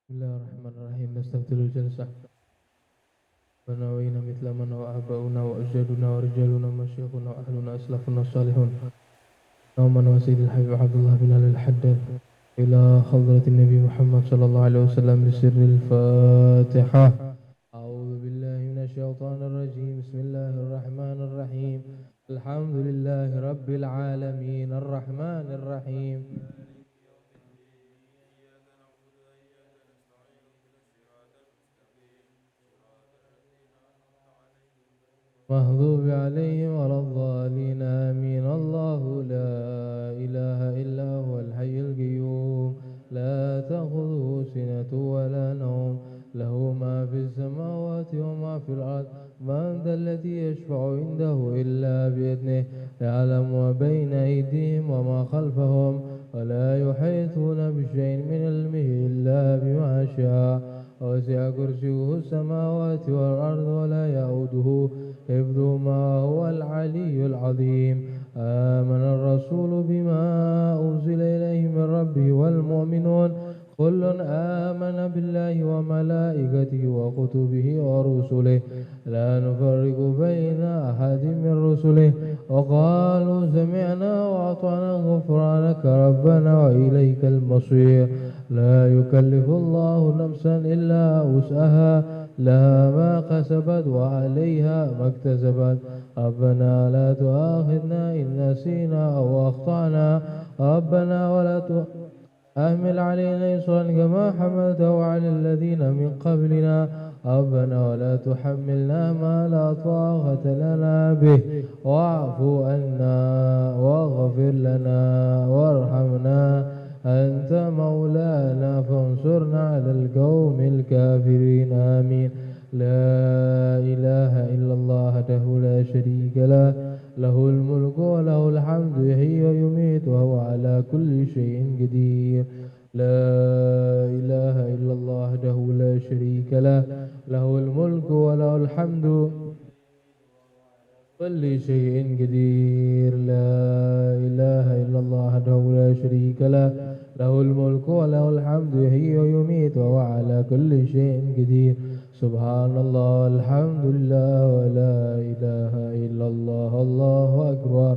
بسم الله الرحمن الرحيم. نستفتح الجلسة ونوينا مثل ما نوى آباؤنا وأجدادنا ورجالنا ومشايخنا وأهلنا أسلافنا الصالحون اللهم وسيد الحبيب عبد الله بن علي الحداد إلى حضرة النبي محمد صلى الله عليه وسلم بسر الفاتحة. أعوذ بالله من الشيطان الرجيم. بسم الله الرحمن الرحيم. الحمد لله رب العالمين الرحمن الرحيم مغضوب عليهم ولا الضالين آمين. الله لا إله إلا هو الحي القيوم لا تأخذه سنة ولا نوم له ما في السماوات وما في الأرض. من ذا الذي يشفع عنده إلا بإذنه يعلم ما بين أيديهم وما خلفهم ولا يحيطون بشيء من علمه إلا بما شاء. وسع كرسيه السماوات والأرض ولا يؤوده حفظهما هو العلي العظيم. آمن الرسول بما أنزل إليه من ربه والمؤمنون كل آمن بالله وملائكته وكتبه ورسله لا نفرق بين أحد من رسله وقالوا سمعنا وأطعنا غفرانك ربنا وإليك المصير. لا يكلف الله نفسا إلا وسعها لها ما كسبت وعليها ما اكتسبت. ربنا لا تؤاخذنا إن نسينا أو أخطأنا ربنا ولا أحمل علينا إصرا كما حملته على الذين من قبلنا ربنا ولا تحملنا ما لا طاقة لنا به واعف عنا واغفر لنا وارحمنا أنت مولانا فانصرنا على القوم الكافرين آمين. لا إله إلا الله وحده لا شريك له له الملك وله الحمد يحيي ويميت وهو على كل شيء قدير. لا إله إلا الله وحده لا شريك له له الملك وله الحمد كل شيء قدير. لا إله إلا الله وحده لا شريك له له الملك وله الحمد يحيي ويميت وهو على كل شيء قدير. سبحان الله والحمد لله ولا إله إلا الله الله أكبر.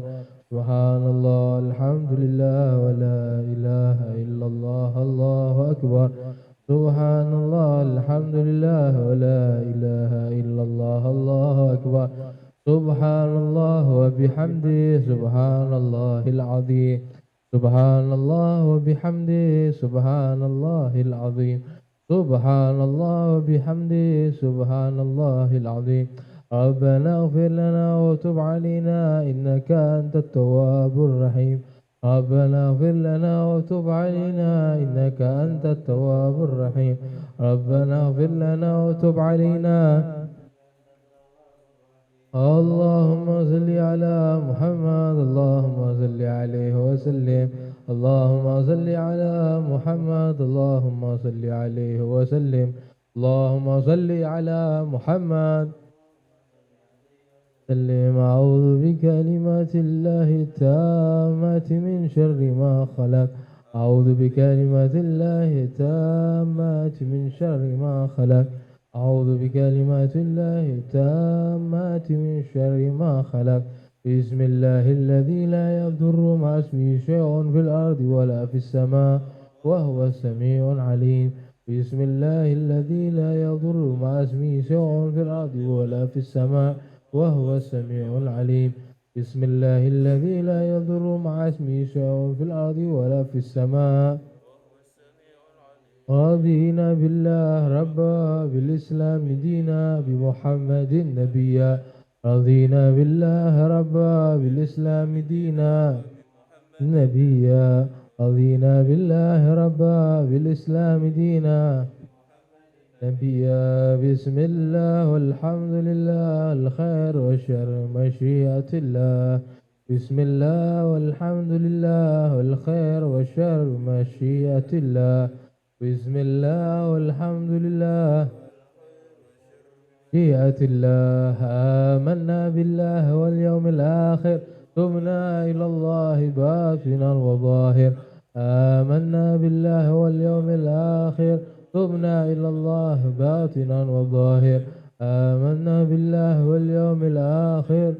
سبحان الله والحمد لله ولا إله إلا الله الله أكبر. سبحان الله الحمد لله ولا إله إلا الله الله أكبر. سبحان الله وبحمده سبحان الله العظيم. سبحان الله وبحمده سبحان الله العظيم. سبحان الله وبحمده سبحان الله العظيم. ربنا اغفر لنا وتب علينا إنك أنت التواب الرحيم. ربنا اغفر لنا وتب علينا إنك أنت التواب الرحيم. ربنا اغفر لنا وتب علينا. اللهم صل على محمد اللهم صل عليه وسلم. اللهم صل على محمد اللهم صل عليه وسلم. اللهم صل على محمد سلم. أعوذ بكلمات الله التامات من شر ما خلق. أعوذ بكلمات الله التامات من شر ما خلق. أعوذ بكلمات الله التامات من شر ما خلق. بسم الله الذي لا يضر مع اسمه شيء في الأرض ولا في السماء وهو السميع العليم. بسم الله الذي لا يضر مع اسمه شيء في الأرض ولا في السماء وهو السميع العليم. بسم الله الذي لا يضر مع اسمه شيء في الأرض ولا في السماء. رضينا بالله ربا بالإسلام دينا بمحمد نبيا. رضينا بالله ربا بالإسلام دينا نبيا. رضينا بالله ربا بالإسلام دينا نبيا. بسم الله والحمد لله الخير والشر مشيئة الله. بسم الله والحمد لله والخير والشر مشيئة الله. بسم الله والحمد لله مشيئة الله. آمنا بالله واليوم الآخر تبنا إلى الله باطنا وظاهر. آمنا بالله واليوم الآخر تبنا إلى الله باطنا وظاهر آمنا بالله واليوم الآخر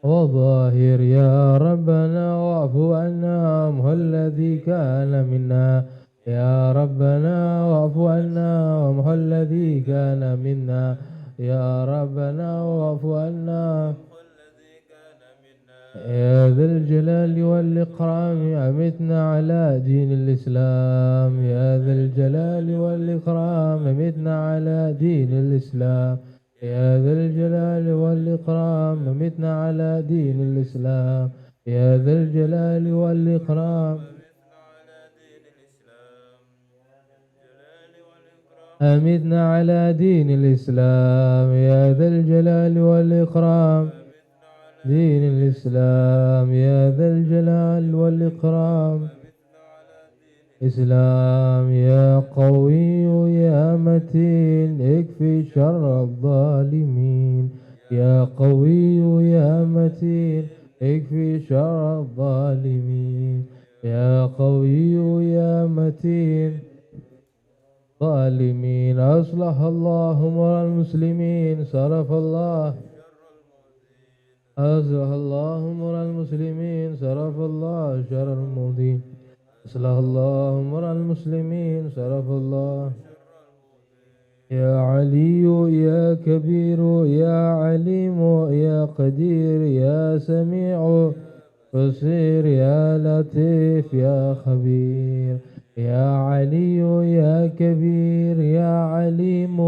وظاهر يا ربنا واعف عنا وامح الذي كان منا يا ربنا واعف عنا وامح الذي كان منا يا ربنا واعف عنا يا ذا الجلال والإكرام أمتنا على دين الإسلام يا ذا الجلال والإكرام أمتنا على دين الإسلام يا ذا الجلال والإكرام أمتنا على دين الإسلام يا ذا الجلال والإكرام أمتنا على دين الإسلام يا ذا الجلال والإكرام دين الإسلام يا ذا الجلال والإكرام إسلام يا قوي يا متين اكفي شر الظالمين يا قوي يا متين اكفي شر الظالمين يا قوي يا متين ظالمين أصلح الله أمر المسلمين صرف الله أصلح الله أمر المسلمين صرف الله شر المؤذين أصلح الله أمر المسلمين صرف الله يا علي يا كبير يا عليم يا قدير يا سميع بصير يا لطيف يا خبير يا علي يا كبير يا عليم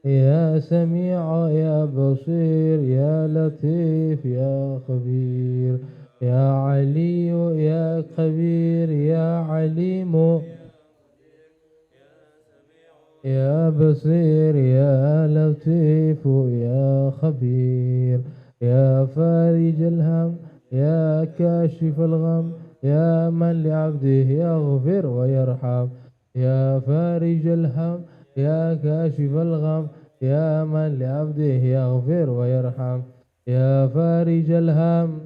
يا سميع يا بصير يا لطيف يا خبير يا علي يا خبير يا عليم يا بصير يا لطيف يا خبير يا فارج الهم يا كاشف الغم يا من لعبده يغفر ويرحم يا فارج الهم يا كاشف الغم يا من لعبده يغفر ويرحم يا فارج الهم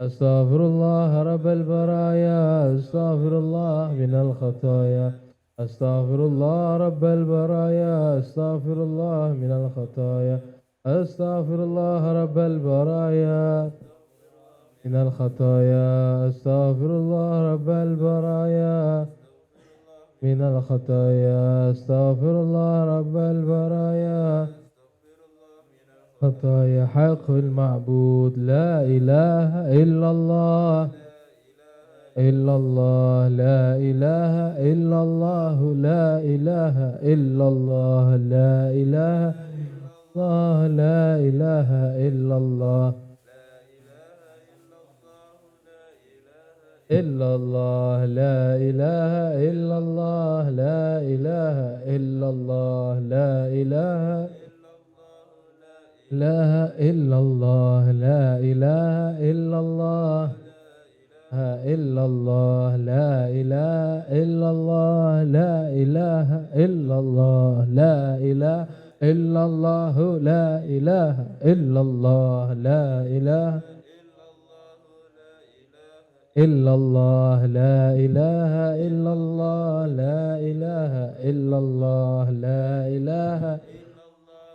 أستغفر الله رب البرايا أستغفر الله من الخطايا أستغفر الله رب البرايا أستغفر الله من الخطايا أستغفر الله رب البرايا من الخطايا أستغفر الله رب البرايا من الخطايا أستغفر الله رب البرايا خطايا حق المعبود لا إله إلا الله إلا الله لا إله إلا الله لا إله إلا الله لا إله الله لا إله إلا الله إلا الله لا إله إلا الله لا إله إلا الله لا إله لا إلا الله لا إله إلا الله إلا الله لا إله إلا الله لا إله إلا الله لا إله إلا الله لا إله إلا الله لا إله إلا الله لا إله إلا الله لا إله إلا الله لا إله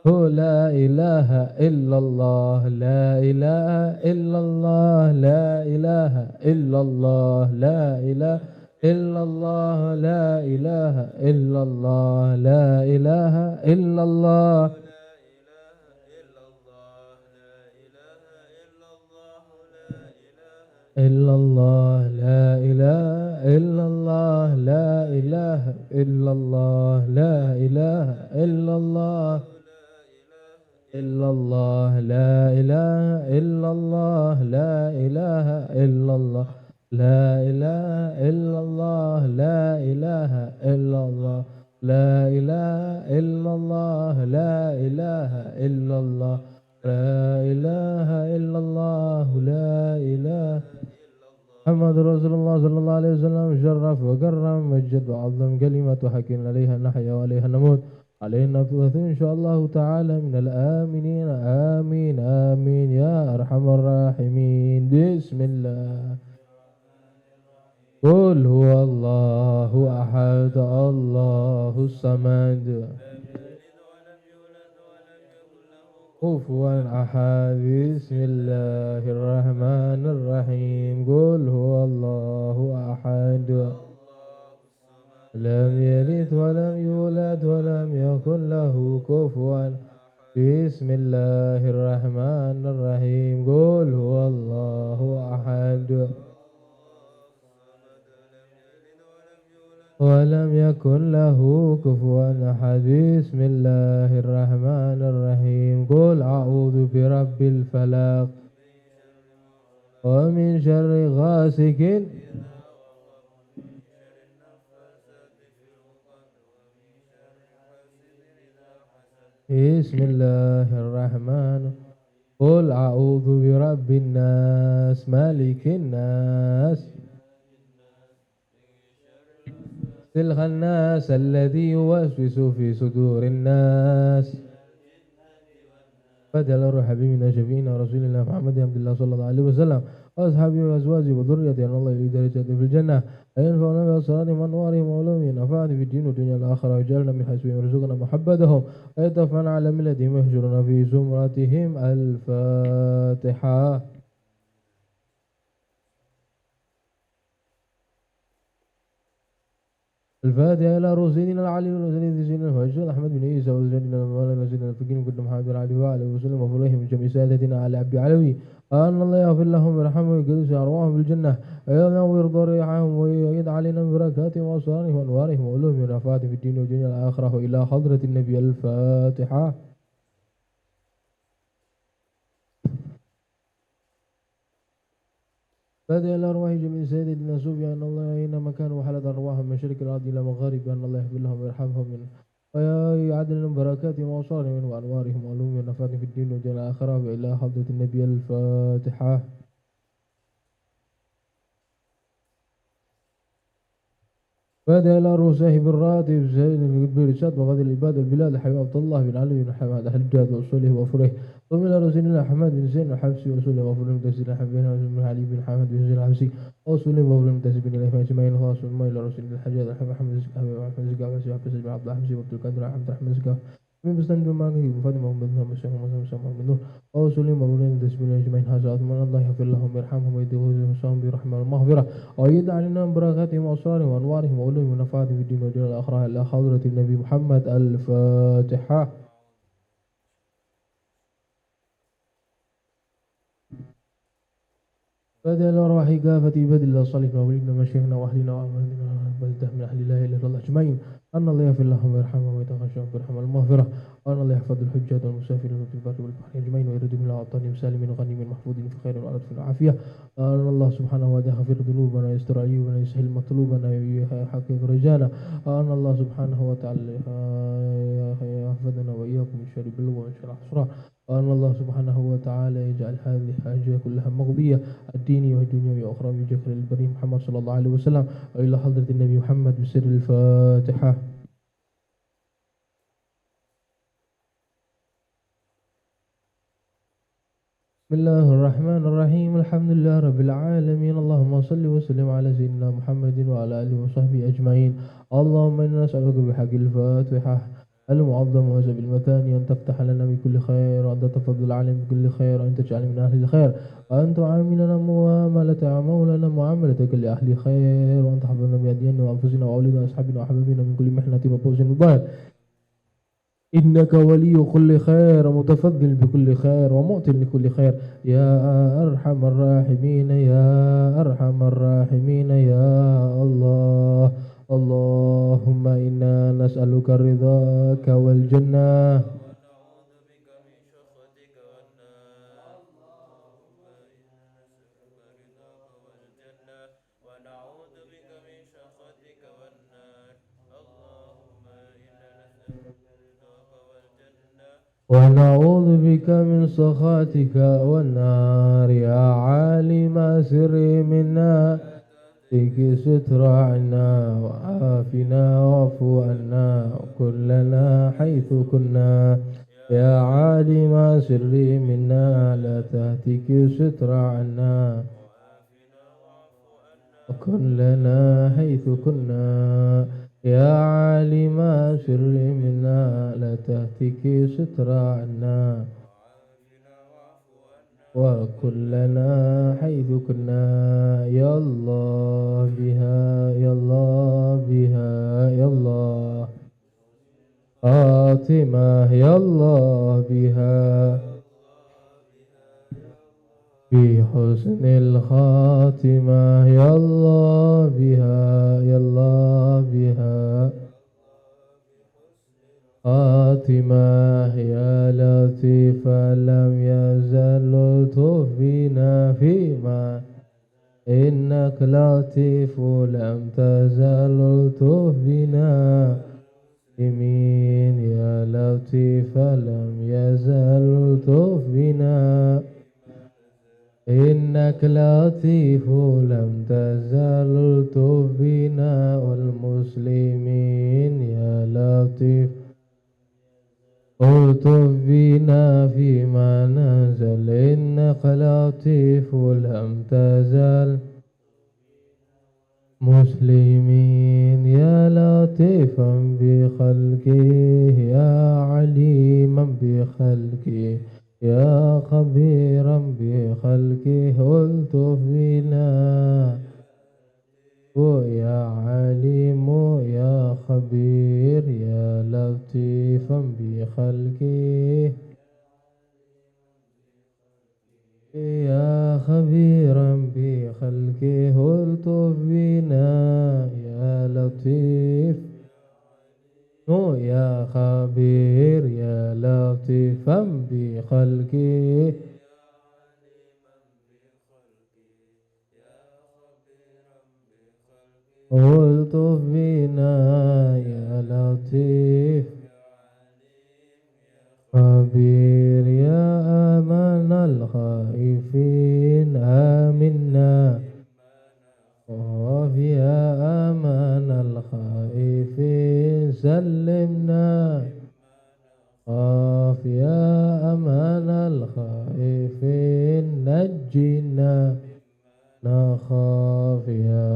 هو لا إله إلا الله لا إله إلا الله لا إله إلا الله لا إله إلا الله لا إله إلا الله لا إله إلا الله إلا الله لا إله إلا الله لا إله إلا الله لا إله إلا الله إلا الله لا إله إلا الله لا إله إلا الله لا إله إلا الله لا إله إلا الله لا إله إلا الله لا إله إلا الله لا إله إلا الله لا إله محمد رسول الله صلى الله عليه وسلم شرف وكرم مجد وعظم كلمة حكيم عليها نحيا وعليها نموت علينا إن شاء الله تعالى من الآمنين آمين آمين يا أرحم الراحمين. قل هو الله أحد الله الصمد كفوا أحد بسم الله الرحمن الرحيم قل هو الله أحد لم يلد ولم يولد ولم يكن له كفوا بسم الله الرحمن الرحيم قل هو الله أحد ولم يكن له كفوا أحد بسم الله الرحمن الرحيم قل أعوذ برب الفلق ومن شر غاسق بسم الله الرحمن قل أعوذ برب الناس مالك الناس الخناس الذي يوسوس في صدور الناس فدل الروح حبيبنا شفينا رسول الله محمد عبد الله صلى الله عليه وسلم وأصحابه وأزواجه وذريته أن الله يلي درجاته في الجنة أن ينفعنا بأسرارهم وأنوارهم وعلومهم نفعنا في الدين والدنيا الآخرة ويجعلنا من حسبهم ويرزقنا محبتهم ويتوفنا على ملتهم ويحشرنا في زمرتهم. الفاتحة. الفاتحة إلى رسولنا العلي ورسولنا سيدنا الفجر أحمد بن عيسى وسيدنا مولانا سيدنا الفقيه كل محمد عليه وعلى وسلم وفرهم جميع سادتنا على عبد علوي أن الله يغفر لهم ويرحمهم ويقدس أرواحهم بالجنة ويرضى ريحهم ويعيد علينا من بركاتهم وأسرارهم وأنوارهم وعلومهم ونفعاتهم في الدين والدنيا الآخرة وإلى حضرة النبي. الفاتحة. فادع الأرواح جميع سيدنا صوفيا أن الله أينما كانوا وحلت أرواحهم من مشرق الأرض إلى مغارب أن الله يغفر لهم ويرحمهم ويعدل لهم بركاتهم وأوصارهم وأنوارهم وعلومهم ونفعاتهم في الدين والدنيا الآخرة وإلى حضرة النبي. الفاتحة. فادع إلى روح صاحب الراتب سيد الرشاد وغادر العباد والبلاد الحبيب عبد الله بن علي بن حماد أهل الجهاد وأصوله وفره ثم إلى رسول الله حماد بن زين الحبسي ورسوله وفره المتسر الحبيب بن علي بن حماد بن زين الحبسي وأصوله وفره المتسر بن إليه أجمعين خاص ثم إلى رسول الله الحجاج الحبيب محمد زكاة وحسن بن عبد الله حمزي وعبد القادر عبد الرحمن زكاة من بستان جمعه بفاطمة بن مسلم ومسلم بن نور وأصولهم وفره المتسر أجمعين هذا أثمان الله يغفر لهم ويرحمهم ويدخلهم برحمة المغفرة ويدع علينا بركاتهم وأسرارهم وأنوارهم وعلومهم ونفعاتهم في الدين والدنيا الآخرة إلى حضرة النبي محمد. الفاتحة. فادع الأرواح كافة عباد الله الصالحين وولينا مشايخنا وأهلنا وأماننا بلده من أهل لا إله إلا الله أجمعين أن الله يغفر لهم ويرحمهم ويتغشهم برحمة المغفرة وأن الله يحفظ الحجاج والمسافرين في البر والبحر أجمعين ويرد من أعطانهم سالمين غنيمين محفوظين في خير وعرض في العافية أن الله سبحانه وتعالى يغفر ذنوبنا ويستر عيوبنا ويسهل مطلوبنا ويحقق رجانا أن الله سبحانه وتعالى يحفظنا وإياكم من شر البلوى ومن شر الحسرى وأن الله سبحانه وتعالى يجعل هذه الحاجة كلها مقضية الدينية والدنيوية وأخرى بجاه البريء محمد صلى الله عليه وسلم وإلى حضرة النبي محمد بسر. الفاتحة. بسم الله الرحمن الرحيم الحمد لله رب العالمين اللهم صل وسلم على سيدنا محمد وعلى آله وصحبه أجمعين. اللهم إنا نسألك بحق الفاتحة المعظم وسب المثاني أن تفتح لنا بكل خير وأن تتفضل علينا بكل خير وأن تجعل من أهل الخير وأن تعاملنا معاملة معاملتك لأهل خير وأن تحفظنا بأدياننا وأنفسنا وأولادنا وأصحابنا وأحبابنا من كل محنة وبؤس وبال إنك ولي كل خير ومتفضل بكل خير ومؤت لكل خير يا أرحم الراحمين يا أرحم الراحمين يا الله. اللهم إنا نسألك رضاك والجنة ونعوذ بك من سخطك والنار يا عالم سري منا فيك ستر عنا وعافنا واعف عنا وكلنا حيث كنا يا عالم سري منا لا تهتك ستر عنا وكن لنا حيث كنا يا عالم سر منا لا تهتك ستر عنا وكن لنا حيث كنا يا الله بها يا الله بها يا الله فاطمة يا الله بها بحسن الخاتمة يا الله بها يا الله بها خاتمة يا لطيفة لم يزل لطف بنا فيما إنك لطيف لم تزل لطف بنا يمين يا لطيفة لم يزل لطف بنا إنك لطيف لم تزل لطف بنا والمسلمين يا لطيف الطف بنا فيما نزل إنك لطيف لم تزل مسلمين يا لطيفا بخلقه يا عليما بخلقه يا خبيرا بخلقه الطف بنا يا عليم يا خبير يا لطيفا بخلقه يا خبيرا بخلقه الطف بنا يا لطيف يا خبير يا لطيفا بخلقه الطف بنا يا لطيف خبير يا أمان الخائفين آمنا خاف يا أمان الخائفين سلمنا خاف يا أمان الخائفين نجنا نخاف يا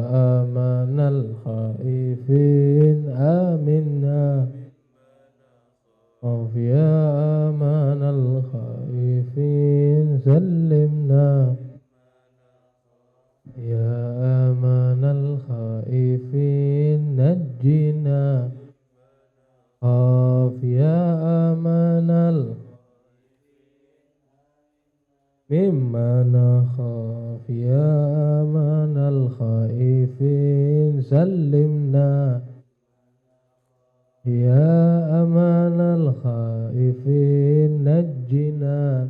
أمان الخائفين آمنا خاف يا أمان الخائفين سلمنا يا أمان الخائفين نجنا خاف يا أمان مما نخاف يا أمان الخائفين سلمنا يا أمان الخائفين نجنا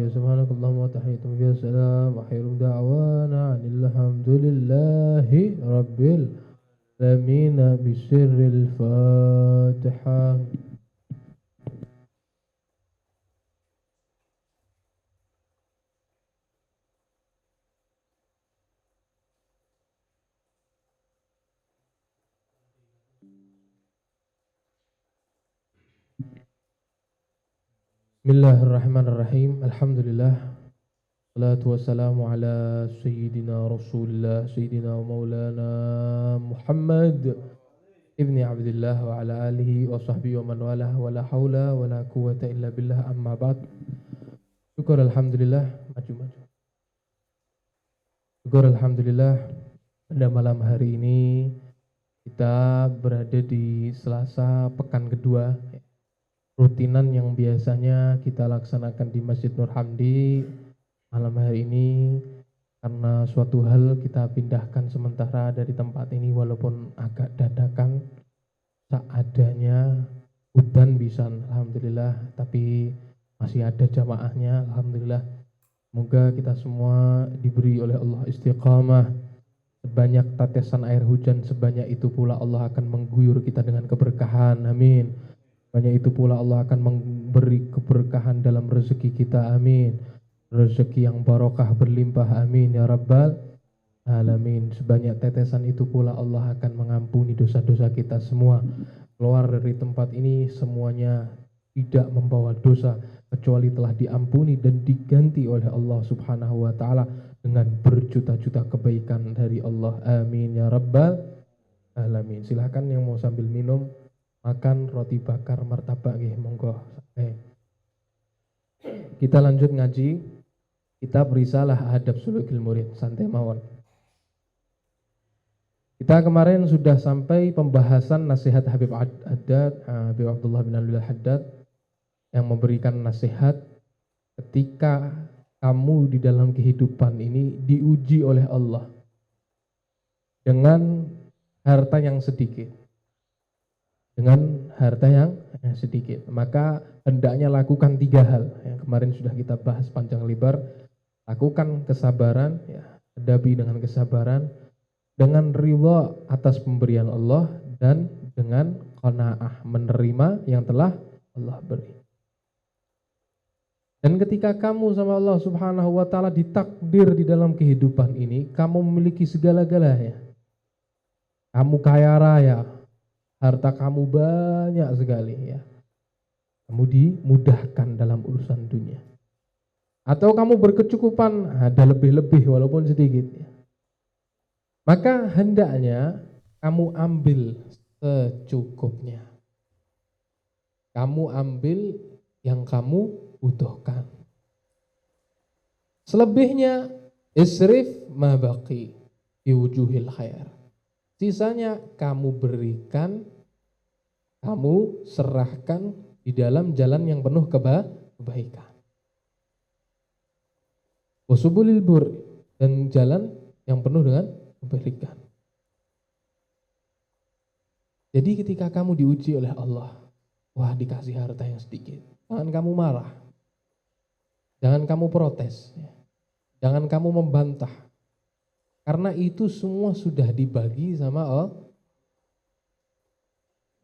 سبحانك اللهم وتحياتهم فيها السلام وخير دعوانا عن الحمد لله رب العالمين بسر الفاتحة. Bismillahirrahmanirrahim. Alhamdulillah. Salatu wassalamu ala Sayyidina Rasulullah Sayyidina wa Maulana Muhammad Ibni Abdillah wa ala alihi wa sahbihi wa man walah wa la hawla wa la quwwata illa billah amma ba'd. Syukur Alhamdulillah. Maju. Syukur Alhamdulillah. Pada malam hari ini kita berada di Selasa pekan kedua. Rutinan yang biasanya kita laksanakan di Masjid Nur Hamdi malam hari ini karena suatu hal kita pindahkan sementara dari tempat ini walaupun agak dadakan seadanya hujan bisa alhamdulillah tapi masih ada jamaahnya alhamdulillah. Semoga kita semua diberi oleh Allah istiqamah, sebanyak tetesan air hujan sebanyak itu pula Allah akan mengguyur kita dengan keberkahan, amin. Banyak itu pula Allah akan memberi keberkahan dalam rezeki kita, amin. Rezeki yang barokah berlimpah, amin ya rabbal alamin. Sebanyak tetesan itu pula Allah akan mengampuni dosa-dosa kita semua. Keluar dari tempat ini semuanya tidak membawa dosa kecuali telah diampuni dan diganti oleh Allah Subhanahu wa taala dengan berjuta-juta kebaikan dari Allah. Amin ya rabbal alamin. Silahkan yang mau sambil minum, makan roti bakar martabak nggih, monggo. Kita lanjut ngaji kitab Risalah Adab Sulukil Murid, santai mawon. Kita kemarin sudah sampai pembahasan nasihat Habib Haddad, Habib Abdullah bin Abdul Haddad, yang memberikan nasihat ketika kamu di dalam kehidupan ini diuji oleh Allah dengan harta yang sedikit. Dengan harta yang sedikit, maka hendaknya lakukan 3 hal yang kemarin sudah kita bahas panjang lebar. Lakukan kesabaran, ya, hadapi dengan kesabaran, dengan ridha atas pemberian Allah, dan dengan qanaah, menerima yang telah Allah beri. Dan ketika kamu sama Allah Subhanahu wa taala ditakdir di dalam kehidupan ini, kamu memiliki segala-galanya. Kamu kaya raya, harta kamu banyak sekali, ya. Kamu dimudahkan dalam urusan dunia. Atau kamu berkecukupan, ada lebih-lebih walaupun sedikit, ya. Maka hendaknya kamu ambil secukupnya. Kamu ambil yang kamu butuhkan. Selebihnya isrif ma baqi fi wujuhil khair. Sisanya kamu berikan, kamu serahkan di dalam jalan yang penuh kebaikan. Wasubulil bur, dan jalan yang penuh dengan kebaikan. Jadi ketika kamu diuji oleh Allah, wah dikasih harta yang sedikit, jangan kamu marah, jangan kamu protes, jangan kamu membantah, karena itu semua sudah dibagi sama Allah.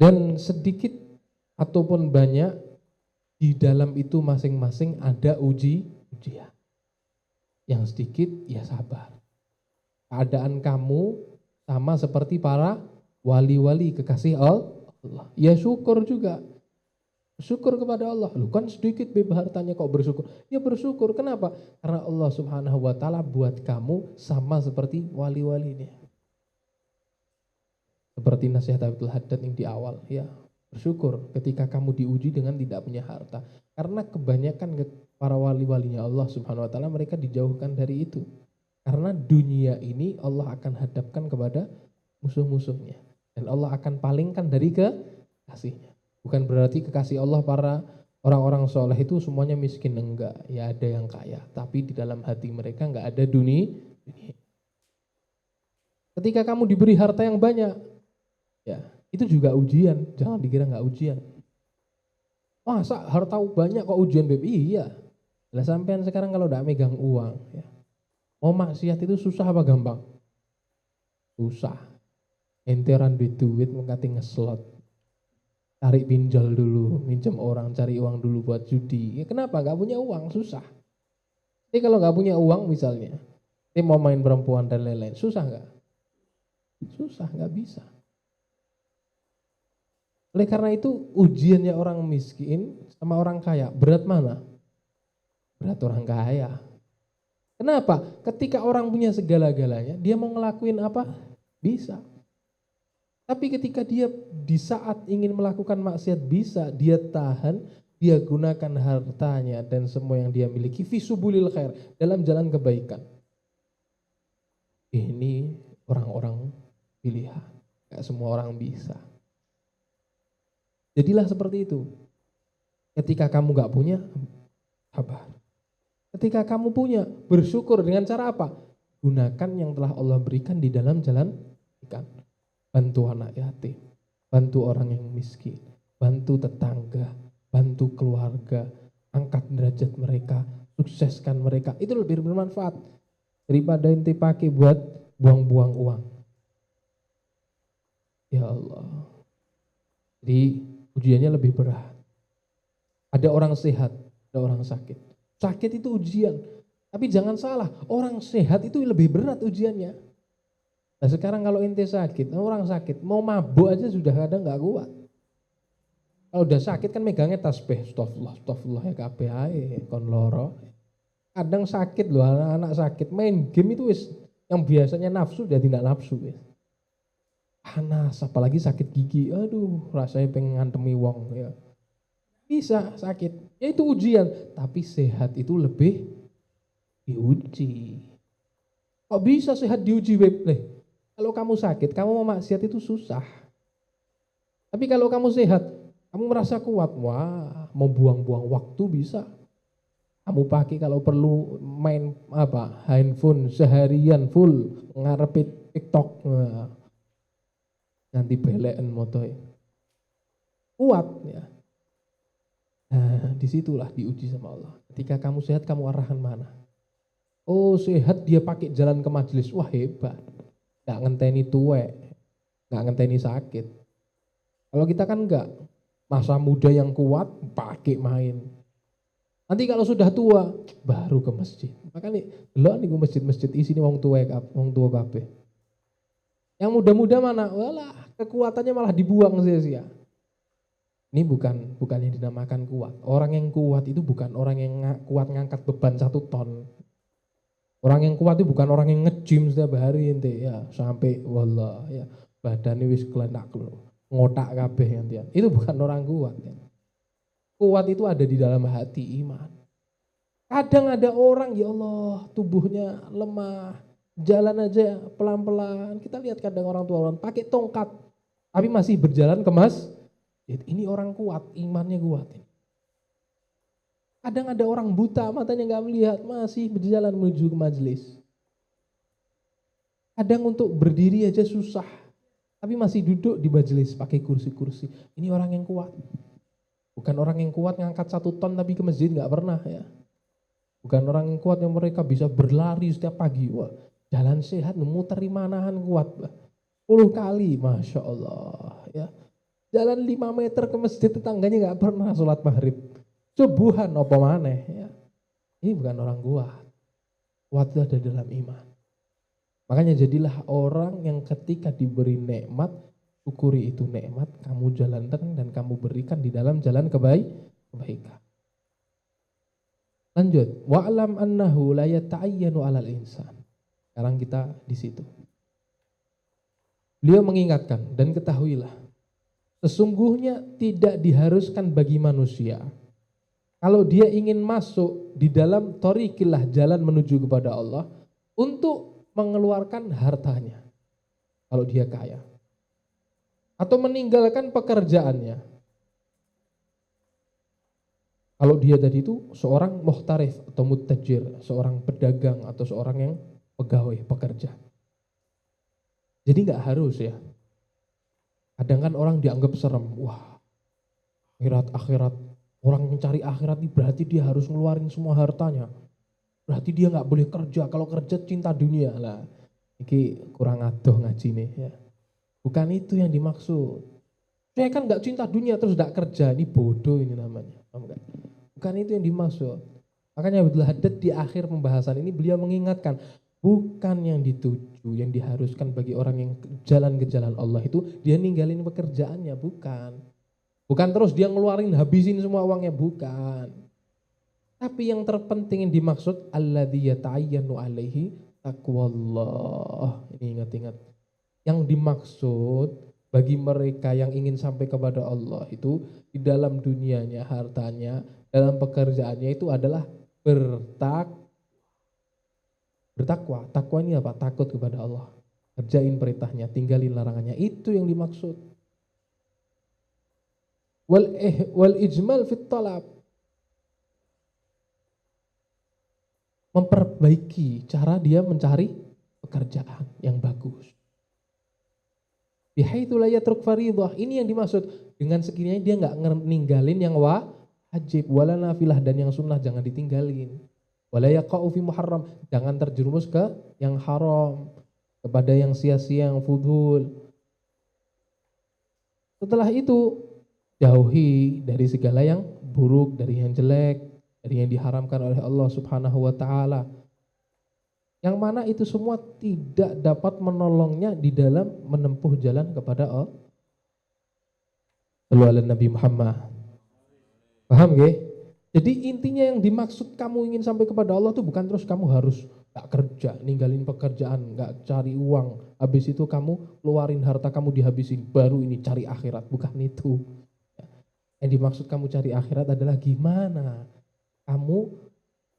Dan sedikit ataupun banyak, di dalam itu masing-masing ada ujian. Yang sedikit ya sabar. Keadaan kamu sama seperti para wali-wali kekasih Allah. Ya syukur juga. Syukur kepada Allah. Lu kan sedikit bebas hartanya kok bersyukur. Ya bersyukur. Kenapa? Karena Allah Subhanahu wa taala buat kamu sama seperti wali-walinya. Seperti nasihat Abdul Haddad yang di awal, ya. Bersyukur ketika kamu diuji dengan tidak punya harta. Karena kebanyakan para wali-walinya Allah Subhanahu wa taala mereka dijauhkan dari itu. Karena dunia ini Allah akan hadapkan kepada musuh-musuhnya. Dan Allah akan palingkan dari kekasihnya. Bukan berarti kekasih Allah para orang-orang soleh itu semuanya miskin, enggak. Ya ada yang kaya. Tapi di dalam hati mereka enggak ada dunia. Ketika kamu diberi harta yang banyak, ya itu juga ujian. Jangan dikira enggak ujian. Masa harta banyak kok ujian, Beb? Iya. Lah sampean sekarang kalau enggak megang uang, ya. Mau maksiat itu susah apa gampang? Susah. Enteran duit mengkati ngeslot. Cari pinjol dulu, minjem orang, cari uang dulu buat judi. Ya kenapa? Enggak punya uang, susah. Jadi kalau enggak punya uang misalnya, ini mau main perempuan dan lain-lain, susah enggak? Susah, enggak bisa. Oleh karena itu ujiannya orang miskin sama orang kaya, berat mana? Berat orang kaya. Kenapa? Ketika orang punya segala-galanya, dia mau ngelakuin apa? Bisa. Tapi ketika dia di saat ingin melakukan maksiat bisa, dia tahan, dia gunakan hartanya dan semua yang dia miliki fisubulil khair, dalam jalan kebaikan. Ini orang-orang pilihan, gak semua orang bisa. Jadilah seperti itu. Ketika kamu gak punya, sabar. Ketika kamu punya, bersyukur dengan cara apa? Gunakan yang telah Allah berikan di dalam jalan kebaikan. Bantu anak yatim, bantu orang yang miskin, bantu tetangga, bantu keluarga, angkat derajat mereka, sukseskan mereka. Itu lebih bermanfaat daripada ente pakai buat buang-buang uang. Ya Allah. Jadi ujiannya lebih berat. Ada orang sehat, ada orang sakit. Sakit itu ujian. Tapi jangan salah, orang sehat itu lebih berat ujiannya. Nah sekarang kalau ente sakit, orang sakit, mau mabuk aja sudah kadang gak kuat. Kalau udah sakit kan megangnya tasbih, astagfirullah ya kabeh ae kon loro. Kadang sakit loh, anak-anak sakit main game itu wis yang biasanya nafsu udah tidak nafsu wis. Panas, apalagi sakit gigi, aduh rasanya pengen ngantemi wong ya. Bisa sakit, ya itu ujian, tapi sehat itu lebih diuji. Kok bisa sehat diuji, Web? Kalau kamu sakit, kamu mau maksiat itu susah. Tapi kalau kamu sehat, kamu merasa kuat, wah, mau buang-buang waktu bisa. Kamu pakai kalau perlu main handphone seharian full ngarepin TikTok, nah, nanti belekan motoy. Kuat ya. Nah, disitulah diuji sama Allah. Ketika kamu sehat, kamu arahan mana? Oh sehat dia pakai jalan ke majelis, wah hebat. Gak ngenteni tuwek, gak ngenteni sakit. Kalau kita kan enggak, masa muda yang kuat pakai main. Nanti kalau sudah tua baru ke masjid. Makanya delok niku masjid-masjid isine wong tua kabeh. Yang muda-muda mana? Walah, kekuatannya malah dibuang sia-sia. Ini bukan yang dinamakan kuat. Orang yang kuat itu bukan orang yang kuat ngangkat beban 1 ton. Orang yang kuat itu bukan orang yang nge-gym setiap hari ente ya sampai wallah ya badannya wis kelenak ngotak kabeh ente. Itu bukan orang kuat ya. Kuat itu ada di dalam hati iman. Kadang ada orang ya Allah tubuhnya lemah, jalan aja pelan-pelan. Kita lihat kadang orang tua orang pakai tongkat tapi masih berjalan ke masjid. Ini orang kuat, imannya kuat. Kadang ada orang buta, matanya nggak melihat, masih berjalan menuju ke majelis. Kadang untuk berdiri aja susah, tapi masih duduk di majelis pakai kursi-kursi. Ini orang yang kuat. Bukan orang yang kuat ngangkat 1 ton tapi ke masjid nggak pernah ya. Bukan orang yang kuat yang mereka bisa berlari setiap pagi. Wah, jalan sehat, muteri manahan kuat. 10 kali, Masya Allah. Ya. Jalan 5 meter ke masjid tetangganya nggak pernah sholat maghrib. Subuhan apa maneh ya. Ini bukan orang kuat. Kuat itu ada dalam iman. Makanya jadilah orang yang ketika diberi nikmat, syukuri itu nikmat, kamu jalankan dan kamu berikan di dalam jalan kebaikan. Lanjut, wa'lam annahu la yata'ayyanu 'alal insan. Sekarang kita di situ. Beliau mengingatkan dan ketahuilah, sesungguhnya tidak diharuskan bagi manusia kalau dia ingin masuk di dalam thoriqillah, jalan menuju kepada Allah, untuk mengeluarkan hartanya kalau dia kaya, atau meninggalkan pekerjaannya kalau dia tadi itu seorang muhtarif atau mutajir, seorang pedagang atau seorang yang pegawai, pekerja. Jadi nggak harus ya. Kadang kan orang dianggap serem, wah akhirat, orang yang cari akhirat ini berarti dia harus ngeluarin semua hartanya. Berarti dia nggak boleh kerja, kalau kerja cinta dunia lah. Ini kurang adoh ngaji nih ya. Bukan itu yang dimaksud. Saya kan nggak cinta dunia terus nggak kerja, ini bodoh ini namanya. Bukan itu yang dimaksud. Makanya Abdul Haddad di akhir pembahasan ini beliau mengingatkan, bukan yang dituju, yang diharuskan bagi orang yang jalan ke jalan Allah itu dia ninggalin pekerjaannya, bukan. Bukan terus dia ngeluarin habisin semua uangnya, bukan. Tapi yang terpenting yang dimaksud alladzi yata'ayyanu alaihi taqwallah. Ini ingat-ingat. Yang dimaksud bagi mereka yang ingin sampai kepada Allah itu di dalam dunianya, hartanya, dalam pekerjaannya itu adalah bertakwa. Takwa ini apa? Takut kepada Allah. Kerjain perintahnya, tinggalin larangannya. Itu yang dimaksud. Wal ijmal fit talab. Memperbaiki cara dia mencari pekerjaan yang bagus. Bihaitsu la yatruk fardhah. Ini yang dimaksud dengan sekiranya dia enggak ninggalin yang wajib, wala nafilah, dan yang sunnah jangan ditinggalin. Wala yaqa'u fi muharram, jangan terjerumus ke yang haram, kepada yang sia-sia, yang fudul. Setelah itu jauhi dari segala yang buruk, dari yang jelek, dari yang diharamkan oleh Allah Subhanahu wa taala. Yang mana itu semua tidak dapat menolongnya di dalam menempuh jalan kepada Allah. Sallu ala Nabi Muhammad. Paham nggih? Jadi intinya yang dimaksud kamu ingin sampai kepada Allah itu bukan terus kamu harus gak kerja, ninggalin pekerjaan, gak cari uang, habis itu kamu keluarin harta kamu dihabisin, baru ini cari akhirat. Bukan itu. Yang dimaksud kamu cari akhirat adalah gimana kamu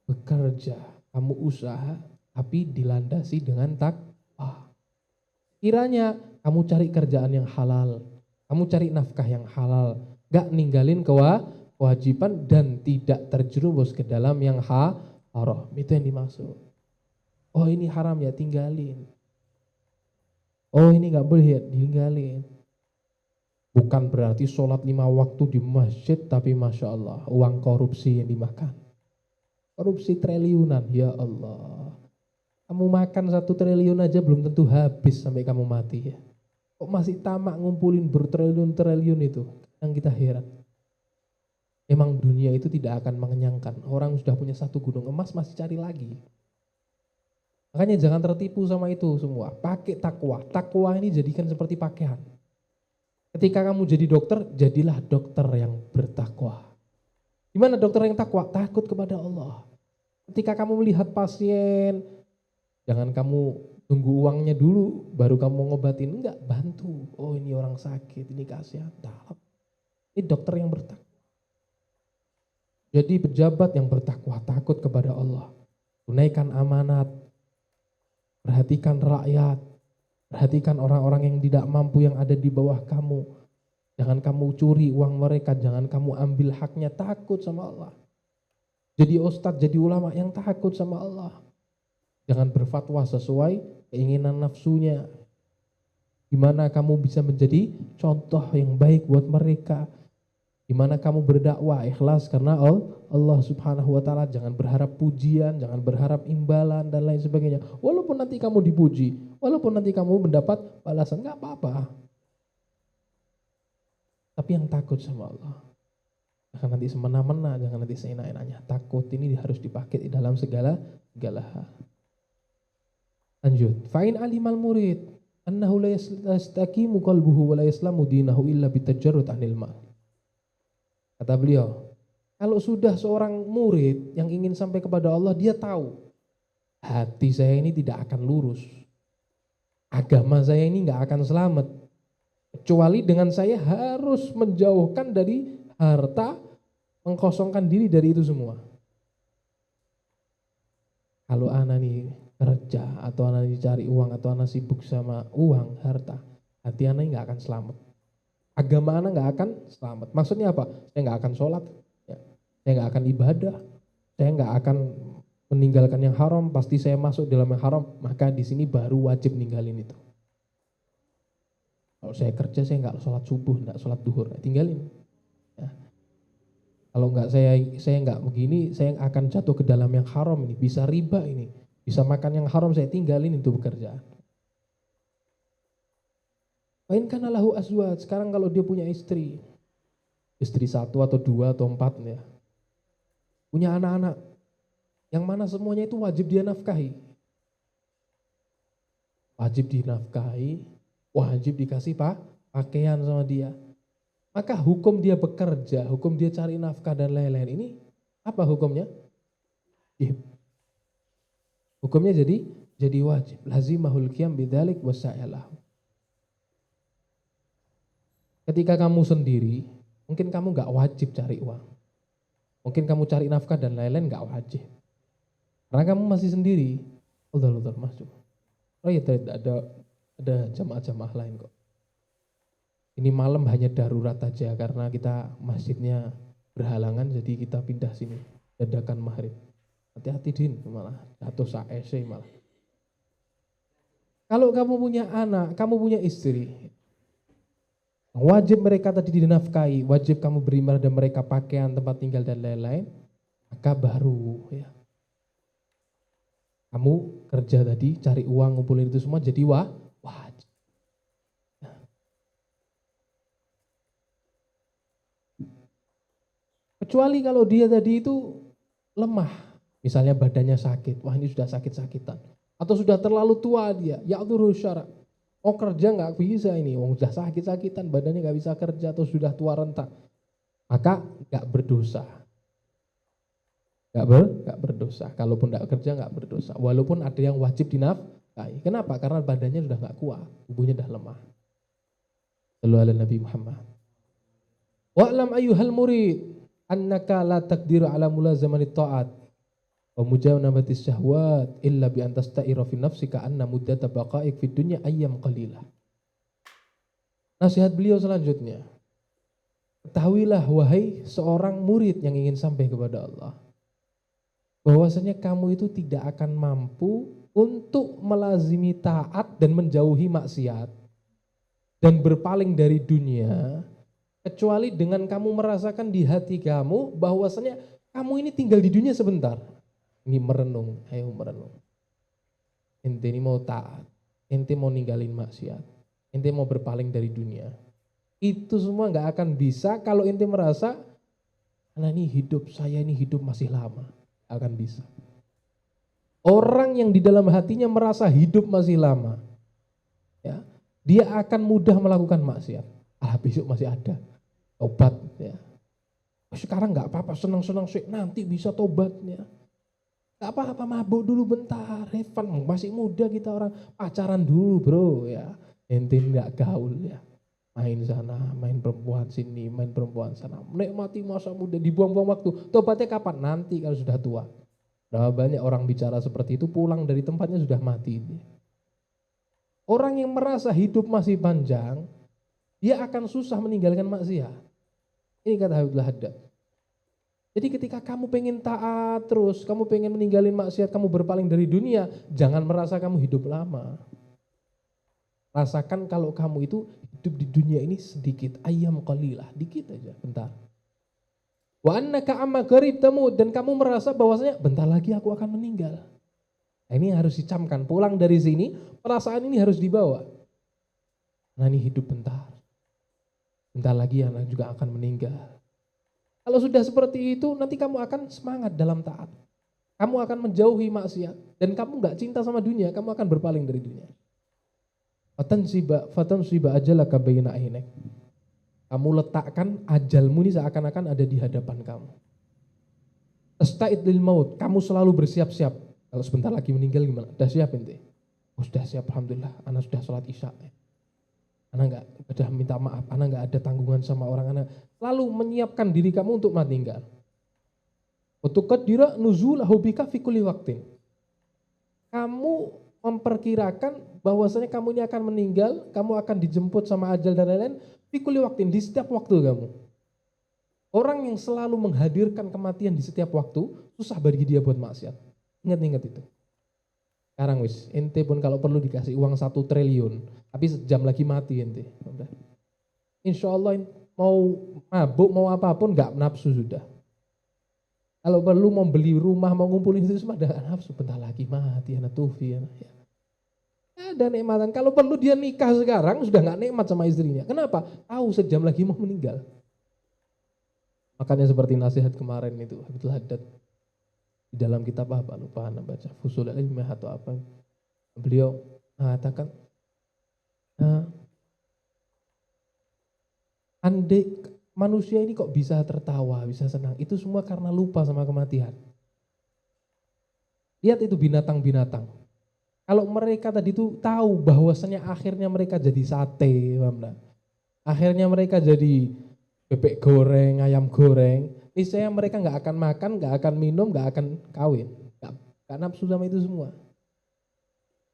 bekerja, kamu usaha, tapi dilandasi dengan takwa. Kiranya kamu cari kerjaan yang halal, kamu cari nafkah yang halal, gak ninggalin kewajiban dan tidak terjerumus ke dalam yang haram. Itu yang dimaksud. Oh ini haram ya tinggalin. Oh ini gak boleh ya tinggalin. Bukan berarti sholat 5 waktu di masjid, tapi Masya Allah uang korupsi yang dimakan. Korupsi triliunan, ya Allah. Kamu makan 1 triliun aja belum tentu habis sampai kamu mati ya. Kok masih tamak ngumpulin bertriliun-triliun itu? Yang kita heran. Emang dunia itu tidak akan mengenyangkan. Orang sudah punya 1 gunung emas masih cari lagi. Makanya jangan tertipu sama itu semua. Pakai takwa. Takwa ini jadikan seperti pakaian. Ketika kamu jadi dokter, jadilah dokter yang bertakwa. Gimana dokter yang takwa? Takut kepada Allah. Ketika kamu melihat pasien, jangan kamu tunggu uangnya dulu, baru kamu ngobatin. Enggak, bantu. Oh ini orang sakit, ini kasihan. Ini dokter yang bertakwa. Jadi pejabat yang bertakwa, takut kepada Allah. Tunaikan amanat, perhatikan rakyat, perhatikan orang-orang yang tidak mampu yang ada di bawah kamu. Jangan kamu curi uang mereka, jangan kamu ambil haknya, takut sama Allah. Jadi ustadz, jadi ulama yang takut sama Allah. Jangan berfatwa sesuai keinginan nafsunya. Gimana kamu bisa menjadi contoh yang baik buat mereka. Gimana kamu berdakwah ikhlas karena Allah Subhanahu wa taala, jangan berharap pujian, jangan berharap imbalan dan lain sebagainya. Walaupun nanti kamu dipuji, walaupun nanti kamu mendapat balasan, enggak apa-apa. Tapi yang takut sama Allah. Jangan nanti semena-mena, jangan nanti seenak-enaknya. Takut ini harus dipakai di dalam segala hal. Lanjut. Fa'in alimal murid annahu la yastaqimu qalbuhu wa la yaslamu dinahu illa bitajarrud anil mal. Kata beliau, kalau sudah seorang murid yang ingin sampai kepada Allah, dia tahu hati saya ini tidak akan lurus. Agama saya ini enggak akan selamat. Kecuali dengan saya harus menjauhkan dari harta, mengkosongkan diri dari itu semua. Kalau anak nih kerja, atau anak nih cari uang, atau anak sibuk sama uang, harta, hati anak nggak akan selamat. Agama anak nggak akan selamat. Maksudnya apa? Saya nggak akan sholat, ya. Saya nggak akan ibadah, saya nggak akan meninggalkan yang haram. Pasti saya masuk dalam yang haram. Maka di sini baru wajib ninggalin itu. Kalau saya kerja, saya nggak sholat subuh, nggak sholat duhur, tinggalin. Ya. Kalau nggak saya nggak begini, saya akan jatuh ke dalam yang haram ini, bisa riba ini, bisa makan yang haram, saya tinggalin itu pekerjaan. Main kana lahu azwaj, sekarang kalau dia punya istri 1 atau 2 atau 4 ya, punya anak-anak, yang mana semuanya itu wajib dia nafkahi, wajib dinafkahi, wajib dikasih pakaian sama dia. Maka hukum dia bekerja, hukum dia cari nafkah dan lain-lain ini apa hukumnya? Hukumnya jadi wajib. Lazimahul qiyam bidzalik wasa'yalahu. Ketika kamu sendiri, mungkin kamu nggak wajib cari uang. Mungkin kamu cari nafkah dan lain-lain nggak wajib. Karena kamu masih sendiri. Betul masuk. Oh iya, ada jamaah-jamaah lain kok. Ini malam hanya darurat aja karena kita masjidnya berhalangan, jadi kita pindah sini. Dadakan maghrib. Hati-hati Din, malah jatuh saese malah. Kalau kamu punya anak, kamu punya istri, wajib mereka tadi dinafkahi, wajib kamu beri pada mereka pakaian, tempat tinggal dan lain-lain, maka baru ya. Kamu kerja tadi, cari uang, ngumpulin itu semua jadi wajib. Kecuali kalau dia tadi itu lemah, misalnya badannya sakit, wah ini sudah sakit-sakitan, atau sudah terlalu tua dia, ya'dzuru syara, Mau kerja nggak bisa ini, sudah sakit-sakitan, badannya nggak bisa kerja atau sudah tua renta, maka nggak berdosa. Nggak berdosa. Kalaupun nggak kerja nggak berdosa. Walaupun ada yang wajib dinafkahi. Kenapa? Karena badannya sudah nggak kuat, tubuhnya sudah lemah. Sallu ala Nabi Muhammad. Wa'lam ayyuhal murid annaka la taqdiru ala mulazamati ta'at wa mujanabati syahwat illa bi an tasta'ira fi nafsika anna muddata baqa'ik fid dunya ayyam qalilah. Nasihat beliau selanjutnya. Ketahuilah wahai seorang murid yang ingin sampai kepada Allah, bahwasanya kamu itu tidak akan mampu untuk melazimi taat dan menjauhi maksiat dan berpaling dari dunia kecuali dengan kamu merasakan di hati kamu bahwasanya kamu ini tinggal di dunia sebentar. Ini merenung, ayo merenung. Ente ini mau taat, ente mau ninggalin maksiat, ente mau berpaling dari dunia. Itu semua nggak akan bisa kalau ente merasa, karena ini hidup saya ini hidup masih lama. Akan bisa. Orang yang di dalam hatinya merasa hidup masih lama, ya, dia akan mudah melakukan maksiat. Besok masih ada, tobat. Ya. Sekarang nggak apa-apa, senang-senang sih, nanti bisa tobatnya. Nggak apa-apa, mabuk dulu bentar, have fun, masih muda kita orang, pacaran dulu bro, ya. Ente nggak gaul ya. Main sana, main perempuan sini, main perempuan sana. Menikmati masa muda, dibuang-buang waktu. Tobatnya kapan? Nanti kalau sudah tua. Berapa banyak orang bicara seperti itu pulang dari tempatnya sudah mati. Orang yang merasa hidup masih panjang, dia akan susah meninggalkan maksiat. Ini kata Habibullah Haddad. Jadi ketika kamu pengen taat terus, kamu pengen meninggalin maksiat, kamu berpaling dari dunia, jangan merasa kamu hidup lama. Rasakan kalau kamu itu hidup di dunia ini sedikit, ayyam qalilah, dikit aja, bentar. Wa annaka amma qarib tamut, dan kamu merasa bahwasanya bentar lagi aku akan meninggal. Nah, ini harus dicamkan, pulang dari sini, perasaan ini harus dibawa. Nah ini hidup bentar. Bentar lagi anak juga akan meninggal. Kalau sudah seperti itu, nanti kamu akan semangat dalam taat. Kamu akan menjauhi maksiat, dan kamu nggak cinta sama dunia, kamu akan berpaling dari dunia. Fatansiba ajalaka baina ainek. Kamu letakkan ajalmu ini seakan-akan ada di hadapan kamu. Asta'id lil maut, kamu selalu bersiap-siap. Kalau sebentar lagi meninggal gimana? Sudah siap ente? Oh sudah siap, alhamdulillah. Anak sudah sholat isya. Anak nggak sudah minta maaf. Anak nggak ada tanggungan sama orang. Anak selalu menyiapkan diri kamu untuk meninggal. Utuqaddira nuzulahu bika fi kulli waqtin. Kamu memperkirakan bahwasanya kamu ini akan meninggal, kamu akan dijemput sama ajal dan lain-lain, fi kulli waqtin, di setiap waktu kamu. Orang yang selalu menghadirkan kematian di setiap waktu, susah bagi dia buat maksiat. Ingat-ingat itu. Sekarang wis, ente pun kalau perlu dikasih uang 1 triliun, tapi sejam lagi mati ente. Insya Allah mau mabuk, mau apapun gak nafsu sudah. Kalau perlu mau beli rumah, mau ngumpulin itu semua ada nafsu, bentar lagi mati, anak tufi, anak ya. Ada nikmatan. Kalau perlu dia nikah sekarang sudah nggak nikmat sama istrinya. Kenapa? Tahu sejam lagi mau meninggal. Makanya seperti nasihat kemarin itu, Habibullah Haddad di dalam kitab apa? Lupa anak baca. Fusul Ilmiah atau apa? Beliau mengatakan, andai manusia ini kok bisa tertawa, bisa senang, itu semua karena lupa sama kematian. Lihat itu binatang-binatang. Kalau mereka tadi itu tahu bahwasanya akhirnya mereka jadi sate, akhirnya mereka jadi bebek goreng, ayam goreng, niscaya mereka nggak akan makan, nggak akan minum, nggak akan kawin, nggak nafsu sama itu semua.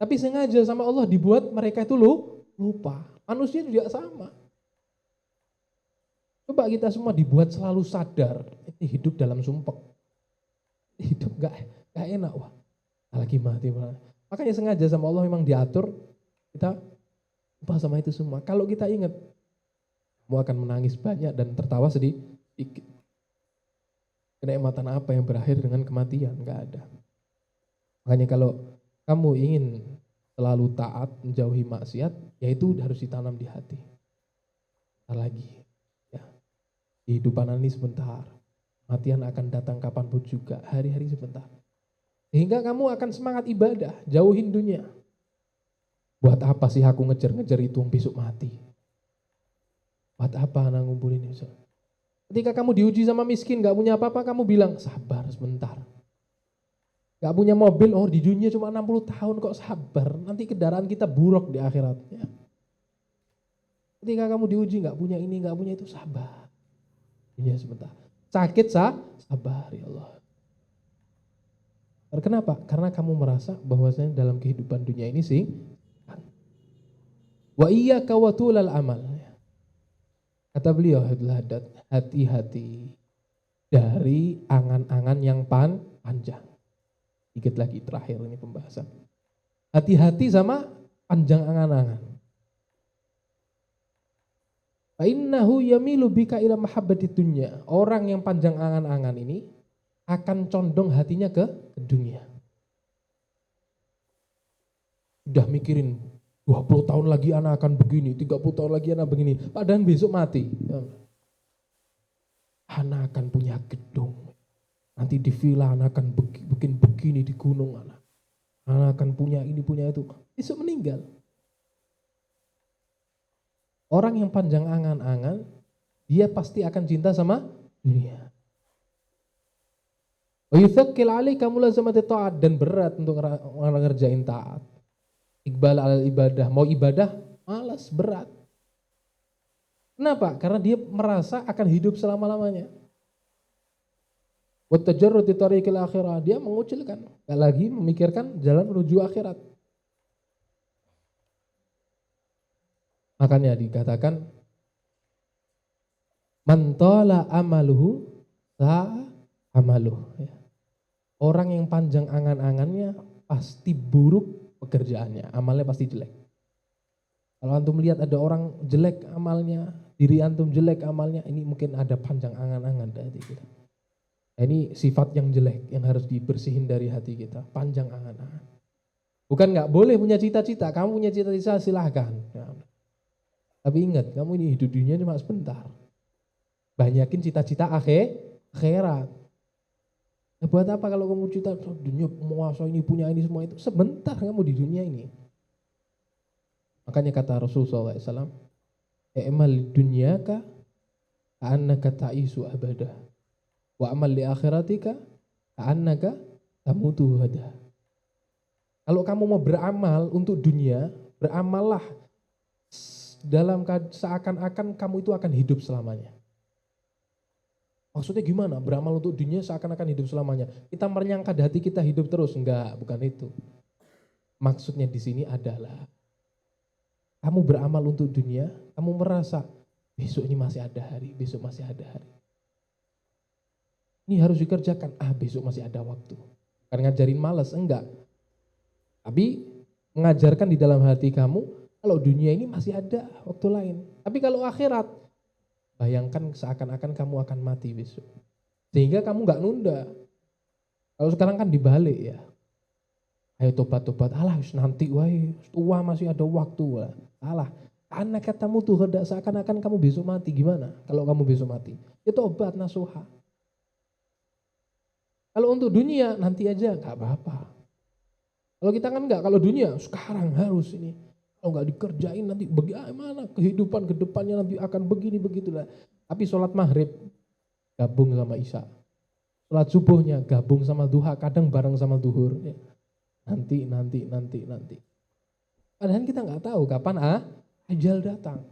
Tapi sengaja sama Allah dibuat mereka itu lupa. Manusia juga sama. Coba kita semua dibuat selalu sadar, ini hidup dalam sumpek, hidup nggak enak, wah, lagi mati malah. Makanya sengaja sama Allah memang diatur, kita lupa sama itu semua. Kalau kita ingat, kamu akan menangis banyak dan tertawa sedikit. Kenikmatan apa yang berakhir dengan kematian? Enggak ada. Makanya kalau kamu ingin selalu taat, menjauhi maksiat, yaitu harus ditanam di hati. Bentar lagi, ya. Kehidupan ini sebentar. Kematian akan datang kapanpun juga, hari-hari sebentar. Sehingga kamu akan semangat ibadah, jauhin dunia. Buat apa sih aku ngejar-ngejar itu besok mati? Buat apa anak ngumpulin itu? Ketika kamu diuji sama miskin, gak punya apa-apa, kamu bilang, sabar sebentar. Gak punya mobil, oh di dunia cuma 60 tahun kok sabar. Nanti kendaraan kita buruk di akhiratnya. Ketika kamu diuji, gak punya ini, gak punya itu, sabar. Iya sebentar. Sakit, sabar ya Allah. Kenapa? Karena kamu merasa bahwasanya dalam kehidupan dunia ini sih, wa iyyaka wa tulal amal. Kata beliau, hati-hati dari angan-angan yang panjang. Dikit lagi terakhir ini pembahasan. Hati-hati sama panjang angan-angan. Fa innahu yamilu bika ila mahabbati dunya. Orang yang panjang angan-angan ini akan condong hatinya ke dunia. Udah mikirin 20 tahun lagi anak akan begini, 30 tahun lagi anak begini. Padahal besok mati. Anak akan punya gedung. Nanti di villa anak akan bikin begini di gunung anak. Anak akan punya ini, punya itu. Besok meninggal. Orang yang panjang angan-angan, dia pasti akan cinta sama dunia. Wa yuthaqqil 'alaika mulazamati ta'at, dan berat untuk ngerjain taat. Iqbal al ibadah, mau ibadah malas, berat. Kenapa? Karena dia merasa akan hidup selama-lamanya. Wa tajarrud di tariqil akhirah, dia mengucilkan, enggak lagi memikirkan jalan menuju akhirat. Makanya dikatakan man tala amaluhu sa'a amaluh. Orang yang panjang angan-angannya pasti buruk pekerjaannya, amalnya pasti jelek. Kalau antum lihat ada orang jelek amalnya, diri antum jelek amalnya, ini mungkin ada panjang angan-angan dari kita. Ini sifat yang jelek yang harus dibersihin dari hati kita, panjang angan-angan. Bukan nggak boleh punya cita-cita, kamu punya cita-cita silahkan. Ya. Tapi ingat, kamu ini hidup dunia cuma sebentar. Banyakin cita-cita akhirat. Ya buat apa kalau kamu cita dunia penguasa ini punya ini semua itu, sebentar kamu di dunia ini. Makanya kata Rasulullah SAW, "I'mal dunyaka ka'annaka ta'isu abadah, wa amal li akhiratika ka'annaka tamutu hada." Kalau kamu mau beramal untuk dunia, beramallah dalam seakan-akan kamu itu akan hidup selamanya. Maksudnya gimana? Beramal untuk dunia seakan-akan hidup selamanya. Kita menyangka hati kita hidup terus. Enggak, bukan itu. Maksudnya di sini adalah kamu beramal untuk dunia, kamu merasa besok ini masih ada hari, besok masih ada hari. Ini harus dikerjakan, besok masih ada waktu. Bukan ngajarin malas, enggak. Tapi mengajarkan di dalam hati kamu, kalau dunia ini masih ada waktu lain. Tapi kalau akhirat, bayangkan seakan-akan kamu akan mati besok. Sehingga kamu gak nunda. Kalau sekarang kan dibalik ya. Ayo tobat-tobat, alah nanti wae, tua masih ada waktu. Alah, anak katamu tuh seakan-akan kamu besok mati. Gimana kalau kamu besok mati? Ya tobat nasuha. Kalau untuk dunia nanti aja gak apa-apa. Kalau kita kan enggak, kalau dunia sekarang harus ini. Kalau nggak dikerjain nanti bagaimana kehidupan ke depannya nanti akan begini begitulah. Tapi sholat maghrib gabung sama isya. Sholat subuhnya gabung sama duha, kadang bareng sama duhur. Ya. Nanti. Padahal kita nggak tahu kapan ajal datang.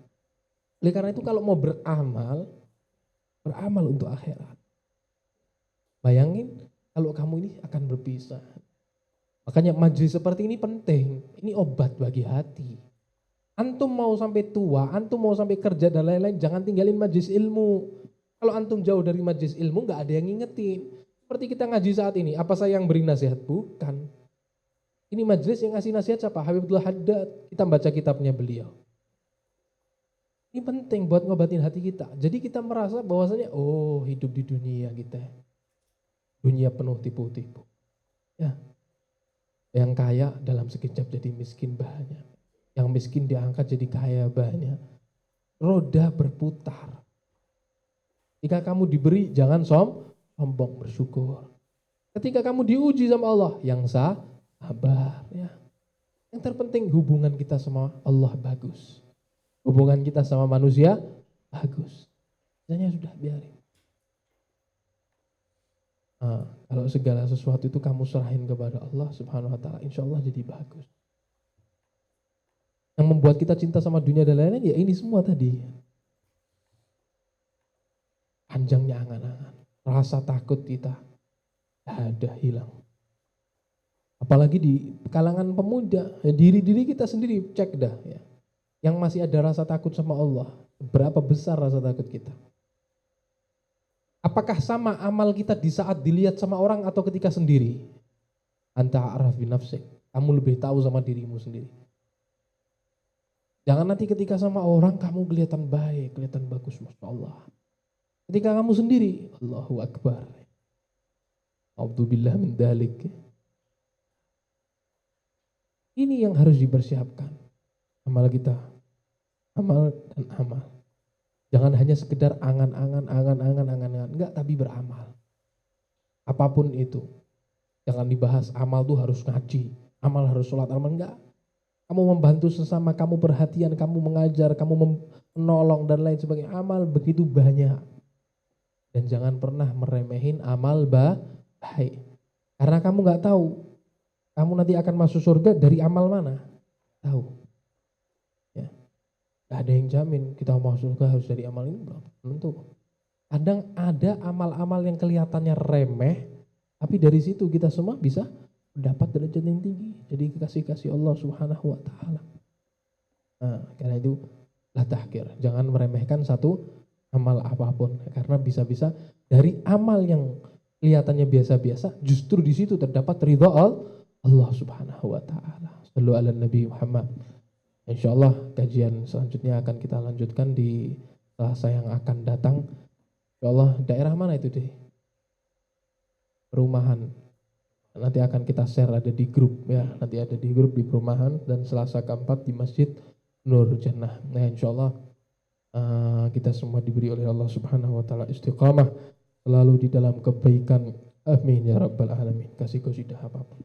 Oleh karena itu kalau mau beramal untuk akhirat. Bayangin kalau kamu ini akan berpisah. Makanya majelis seperti ini penting, ini obat bagi hati. Antum mau sampai tua, antum mau sampai kerja dan lain-lain, jangan tinggalin majelis ilmu. Kalau antum jauh dari majelis ilmu, gak ada yang ngingetin. Seperti kita ngaji saat ini, apa saya yang beri nasihat? Bukan. Ini majelis yang ngasih nasihat siapa? Habibullah Haddad, kita baca kitabnya beliau. Ini penting buat ngobatin hati kita. Jadi kita merasa bahwasanya, oh hidup di dunia kita. Dunia penuh tipu-tipu. Ya. Yang kaya dalam sekejap jadi miskin banyak. Yang miskin diangkat jadi kaya banyak. Roda berputar. Jika kamu diberi jangan sombong, bersyukur. Ketika kamu diuji sama Allah, yang sabar ya. Yang terpenting hubungan kita sama Allah bagus. Hubungan kita sama manusia bagus. Misalnya sudah biarin. Nah, kalau segala sesuatu itu kamu serahin kepada Allah Subhanahu wa taala, insya Allah jadi bagus. Yang membuat kita cinta sama dunia dan lain-lain ya ini semua tadi. Panjangnya angan-angan, rasa takut kita ada hilang. Apalagi di kalangan pemuda, ya diri kita sendiri cek dah ya. Yang masih ada rasa takut sama Allah, berapa besar rasa takut kita? Apakah sama amal kita di saat dilihat sama orang atau ketika sendiri? Anta a'raf bi nafsik. Kamu lebih tahu sama dirimu sendiri. Jangan nanti ketika sama orang kamu kelihatan baik, kelihatan bagus, Masya Allah. Ketika kamu sendiri, Allahu Akbar. A'udzubillah min dalik. Ini yang harus dipersiapkan. Amal kita. Amal dan amal. Jangan hanya sekedar angan-angan. Enggak, tapi beramal. Apapun itu. Jangan dibahas amal tuh harus ngaji. Amal harus sholat, amal enggak. Kamu membantu sesama, kamu perhatian, kamu mengajar, kamu menolong dan lain sebagainya. Amal begitu banyak. Dan jangan pernah meremehin amal baik. Karena kamu enggak tahu. Kamu nanti akan masuk surga dari amal mana? Tahu. Gak ada yang jamin kita masuk surga harus dari amal ini, tentu. Kadang ada amal-amal yang kelihatannya remeh, tapi dari situ kita semua bisa mendapat derajat yang tinggi. Jadi kasih Allah Subhanahu wa taala. Nah, karena itu la tahqir, jangan meremehkan satu amal apapun karena bisa-bisa dari amal yang kelihatannya biasa-biasa justru di situ terdapat ridha Allah Subhanahu wa taala. Shallu ala Nabi Muhammad. Insyaallah kajian selanjutnya akan kita lanjutkan di Selasa yang akan datang. Insyaallah daerah mana itu deh? Perumahan. Nanti akan kita share ada di grup ya. Nanti ada di grup di perumahan dan Selasa keempat di Masjid Nur Jannah. Nah insyaallah kita semua diberi oleh Allah Subhanahu wa taala istiqamah selalu di dalam kebaikan. Amin ya rabbal alamin. Kasih qasidah apa-apa.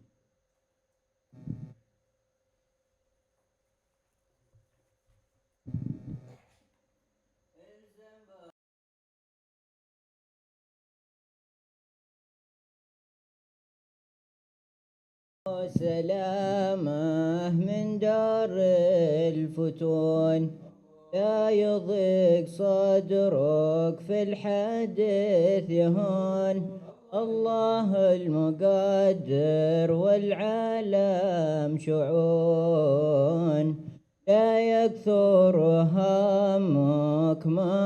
سلامه من دار الفتون لا يضيق صدرك في الحديث يهون الله المقدر والعالم شعون لا يكثر همك ما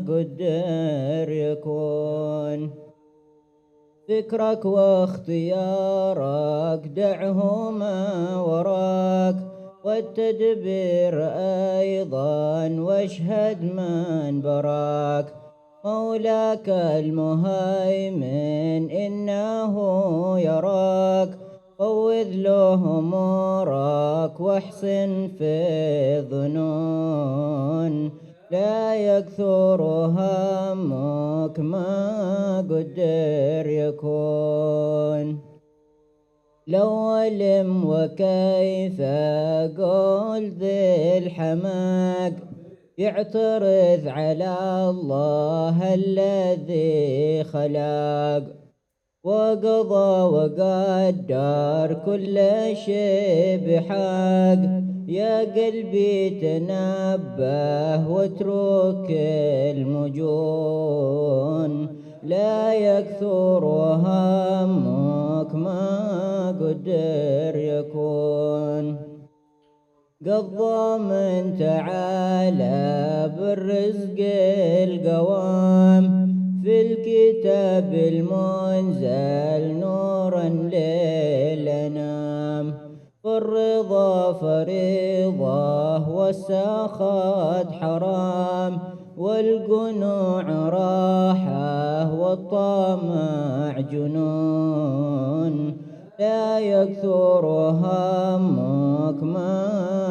قدر يكون فكرك واختيارك دعهما وراك والتدبير أيضا واشهد من براك مولاك المهيمن إنه يراك فوض له أمورك واحسن في الظنون لا يكثر همك ما قدر يكون لو علم وكيف قول ذي الحماق يعترض على الله الذي خلق وقضى وقدر كل شيء بحق يا قلبي تنبه واترك المجون لا يكثر همك ما قدر يكون قضى من تعالى بالرزق القوام في الكتاب المنزل نورا للأنام والرضا فريضة والسخط حرام والقنوع راحة والطمع جنون لا يكثر همك ما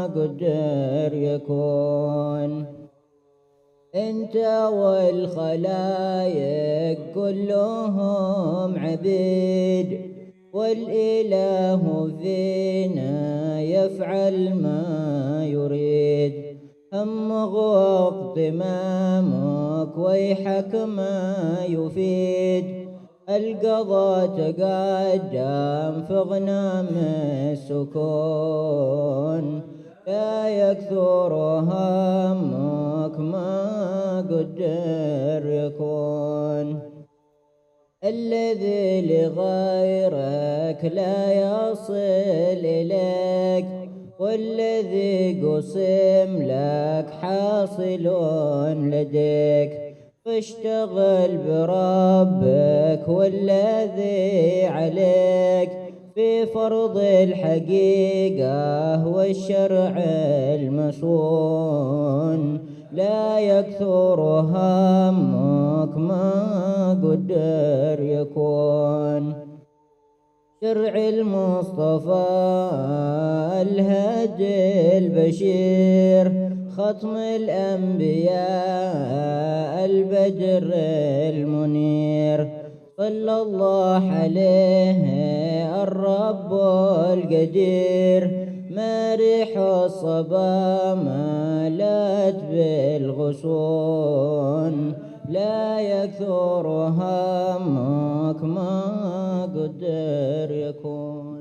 قدر يكون انت والخلايق كلهم عبيد والإله فينا يفعل ما يريد همغ واغتمامك ويحك ما يفيد القضاء تقدم في غنام السكون لا يكثر همك ما قدر يكون الذي لغيرك لا يصل إليك والذي قسم لك حاصل لديك فاشتغل بربك والذي عليك في فرض الحقيقة والشرع المصون لا يكثر همك ما قدر يكون شرع المصطفى الهادي البشير ختم الأنبياء البدر المنير صلى الله عليه الرب القدير مارح الصبا مالت بالغصون لا يكثر همك ما قدر يكون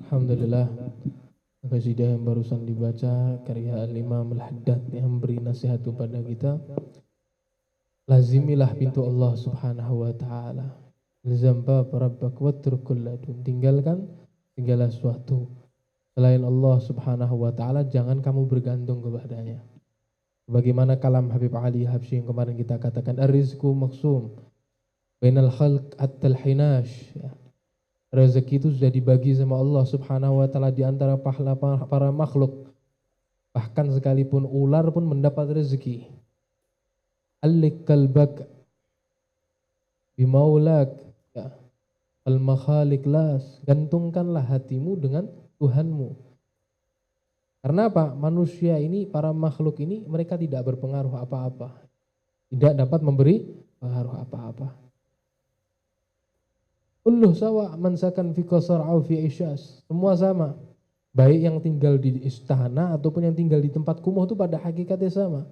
Alhamdulillah, qasidah yang barusan dibaca karya Al-Imam Al-Haddad yang beri nasihat kepada kita. Lazimilah pintu Allah Subhanahu wa taala. Ilzam bab rabbak watrukul ladun. Tinggalkan segala sesuatu selain Allah Subhanahu wa taala, jangan kamu bergantung kepadanya. Bagaimana kalam Habib Ali Habsyi yang kemarin kita katakan, ar-rizqu maqsum bainal khalq at-talhinash. Ya. Rezeki itu sudah dibagi sama Allah Subhanahu wa taala di antara para makhluk. Bahkan sekalipun ular pun mendapat rezeki. Allik kalbak bimaulak, ya. Al-makhalik las, gantungkanlah hatimu dengan Tuhanmu. Karena apa? Manusia ini, para makhluk ini, mereka tidak berpengaruh apa-apa. Tidak dapat memberi pengaruh apa-apa. Kulluh sawa mansakan fi qasar au fi isyas. Semua sama. Baik yang tinggal di istana ataupun yang tinggal di tempat kumuh itu pada hakikatnya sama.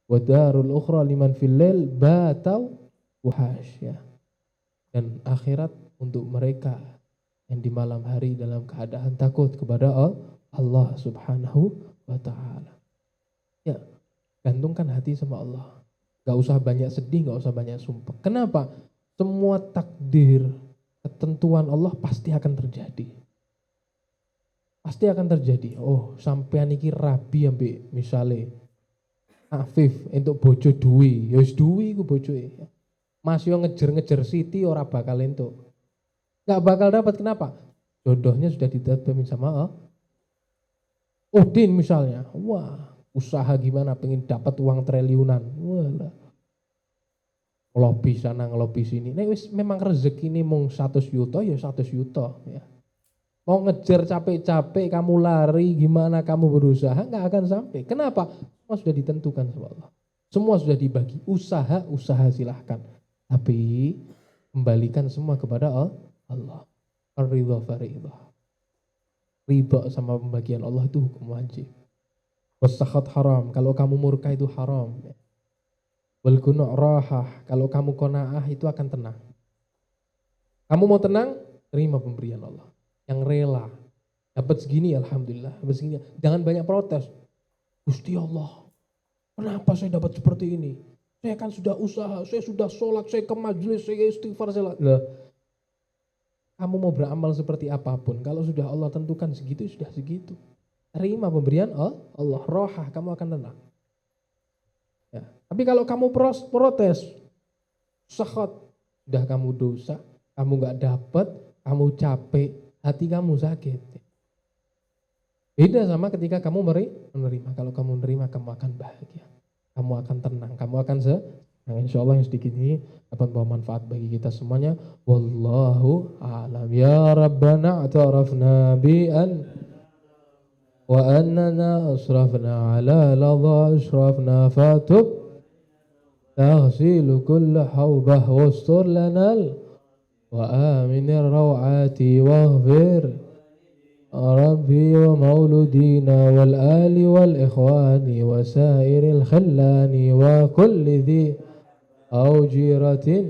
Wa darul ukhra liman fil lail batau wuhash, ya. Dan akhirat untuk mereka yang di malam hari dalam keadaan takut kepada Allah Subhanahu wa taala. Ya, gantungkan hati sama Allah. Gak usah banyak sedih, gak usah banyak sumpah. Kenapa? Semua takdir, ketentuan Allah pasti akan terjadi. Pasti akan terjadi. Oh, sampean iki rabi ambek misale Afif entuk bojo duwi, ya wis duwi iku bojoe. Mas yo ngejer-ngejer Siti ora bakal entuk. Enggak bakal dapat, kenapa? Jodohnya sudah ditetapin sama Allah. Udin misalnya, wah, usaha gimana pengen dapat uang triliunan. Walah. Ngelobi sana ngelobi sini. Nek wis memang rezeki ini mung 100 juta ya 100 juta ya. Mau ngejar capek-capek kamu lari gimana kamu berusaha enggak akan sampai. Kenapa? Semua sudah ditentukan sama Allah. Semua sudah dibagi. Usaha silahkan. Tapi kembalikan semua kepada Allah. Ar-ridha faridha. Ridha sama pembagian Allah itu hukum wajib. Was-sakhat haram. Kalau kamu murka itu haram. Wal qunu' rahah, kalau kamu qanaah itu akan tenang. Kamu mau tenang, terima pemberian Allah. Yang rela, dapat segini alhamdulillah, dapat segini. Jangan banyak protes. Gusti Allah, kenapa saya dapat seperti ini? Saya kan sudah usaha, saya sudah sholat, saya ke majelis, saya istighfar, saya lah. Kamu mau beramal seperti apapun, kalau sudah Allah tentukan segitu, sudah segitu. Terima pemberian Allah, rohah, kamu akan tenang. Ya. Tapi kalau kamu protes, sakhat, sudah kamu dosa, kamu gak dapat, kamu capek, hati kamu sakit. Beda sama ketika kamu menerima. Kalau kamu menerima, kamu akan bahagia, kamu akan tenang, kamu akan insya Allah yang sedikit ini dapat bawa manfaat bagi kita semuanya. Wallahu a'lam. Ya Rabbana a'tarafna bi'an wa annana asrafna ala ladha asrafna fatub تغسل كل حوبة واستر لنا وآمن الروعات واغفر ربي ومولودينا والآل والإخوان وسائر الخلان وكل ذي أو جيرة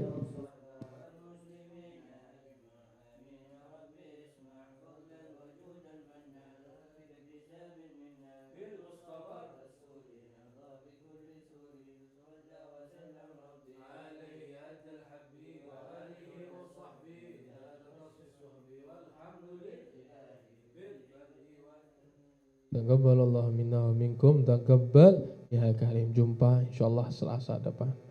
Taqabbalallahu minna wa minkum. Taqabbal ya karim. Jumpa insyaallah Selasa depan.